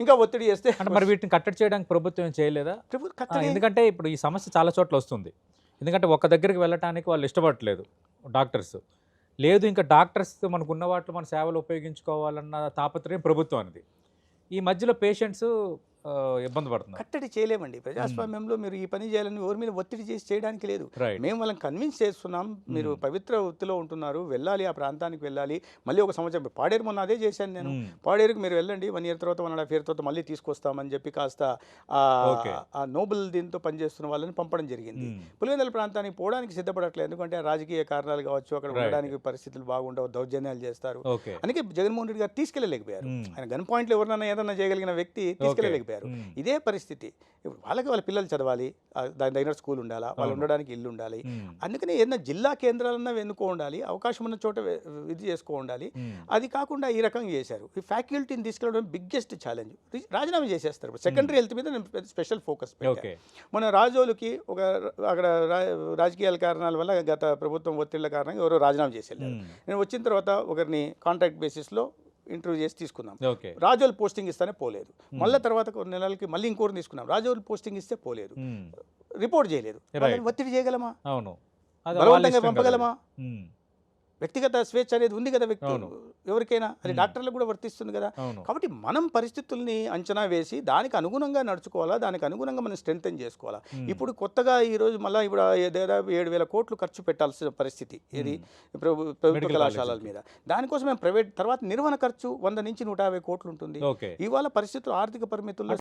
ఇంకా ఒత్తిడి చేస్తే అంటే మరి వీటిని కట్టడి చేయడానికి ప్రభుత్వం ఏం చేయలేదా? కట్టడి ఎందుకంటే ఇప్పుడు ఈ సమస్య చాలా చోట్ల వస్తుంది. ఎందుకంటే ఒక దగ్గరికి వెళ్ళటానికి వాళ్ళు ఇష్టపడట్లేదు డాక్టర్స్. లేదు ఇంకా డాక్టర్స్ మనకున్న వాటిలో మన సేవలు ఉపయోగించుకోవాలన్న తాపత్రయం ప్రభుత్వానిది. ఈ మధ్యలో పేషెంట్స్ ఇబ్బంది పడుతున్నారు. కట్టడి చేయలేమండి. ప్రజాస్వామ్యంలో మీరు ఈ పని చేయాలని ఎవరి మీద ఒత్తిడి చేసి చేయడానికి లేదు. రైట్. మేము వాళ్ళని కన్విన్స్ చేస్తున్నాం. మీరు పవిత్ర వృత్తిలో ఉంటున్నారు, వెళ్ళాలి, ఆ ప్రాంతానికి వెళ్ళాలి. మళ్ళీ ఒక సంవత్సరం పాడేరు మొన్న అదే చేశాను నేను. పాడేరుకి మీరు వెళ్ళండి, 1 year తర్వాత 1.5 year తర్వాత మళ్ళీ తీసుకొస్తామని చెప్పి కాస్త ఆ నోబెల్ దీంతో పనిచేస్తున్న వాళ్ళని పంపడం జరిగింది. పులివెందుల ప్రాంతానికి పోవడానికి సిద్ధపడట్లేదు. ఎందుకంటే రాజకీయ కారణాలు కావచ్చు, అక్కడ ఉండడానికి పరిస్థితులు బాగుండవు, దౌర్జన్యాలు చేస్తారు. అందుకే జగన్మోహన్ రెడ్డి గారు తీసుకెళ్ళలేకపోయారు. ఆయన గన్ పాయింట్లో ఎవరినైనా ఏదన్నా చేయగలిగిన వ్యక్తి తీసుకెళ్ళలేకపోయారు. ఇదే పరిస్థితి. ఇప్పుడు వాళ్ళకి వాళ్ళ పిల్లలు చదవాలి, దాని దగ్గర స్కూల్ ఉండాలా, వాళ్ళు ఉండడానికి ఇల్లు ఉండాలి. అందుకని ఏదైనా జిల్లా కేంద్రాలన్నా వెన్నుకో ఉండాలి, అవకాశం ఉన్న చోట ఇది చేసుకో ఉండాలి. అది కాకుండా ఈ రకంగా చేశారు. ఈ ఫ్యాకల్టీని తీసుకెళ్ళడం బిగ్గెస్ట్ ఛాలెంజ్. రాజీనామా చేసేస్తారు. సెకండరీ హెల్త్ మీద నేను స్పెషల్ ఫోకస్ పెట్టాను. మన రాజోలుకి అక్కడ రాజకీయాల కారణాల వల్ల గత ప్రభుత్వం ఒత్తిళ్ల కారణంగా ఎవరో రాజీనామా చేసేళ్ళారు. నేను వచ్చిన తర్వాత ఒకరిని కాంట్రాక్ట్ బేసిస్లో ఇంటర్వ్యూ చేసి తీసుకున్నాం. రాజోలు పోస్టింగ్ ఇస్తేనే పోలేదు. మళ్ళీ తర్వాత కొన్ని నెలలకి మళ్ళీ ఇంకోరిని తీసుకున్నాం. రాజోలు పోస్టింగ్ ఇస్తే పోలేదు, రిపోర్ట్ చేయలేదు. ఒత్తిడి చేయగలమా? బలవంతంగా పంపగలమా? వ్యక్తిగత స్వేచ్ఛ అనేది ఉంది కదా వ్యక్తి ఎవరికైనా, అది డాక్టర్లకు కూడా వర్తిస్తుంది కదా. కాబట్టి మనం పరిస్థితుల్ని అంచనా వేసి దానికి అనుగుణంగా నడుచుకోవాలా, దానికి అనుగుణంగా మనం స్ట్రెంథెన్ చేసుకోవాలా. ఇప్పుడు కొత్తగా ఈరోజు మళ్ళీ ఇప్పుడు దాదాపు 7,000 కోట్లు ఖర్చు పెట్టాల్సిన పరిస్థితి ఇది ప్రభుత్వ కళాశాలల మీద. దానికోసం మేము ప్రైవేట్ తర్వాత నిర్వహణ ఖర్చు 100 నుంచి 150 కోట్లు ఉంటుంది. ఇవాళ పరిస్థితులు ఆర్థిక పరిమితుల్లో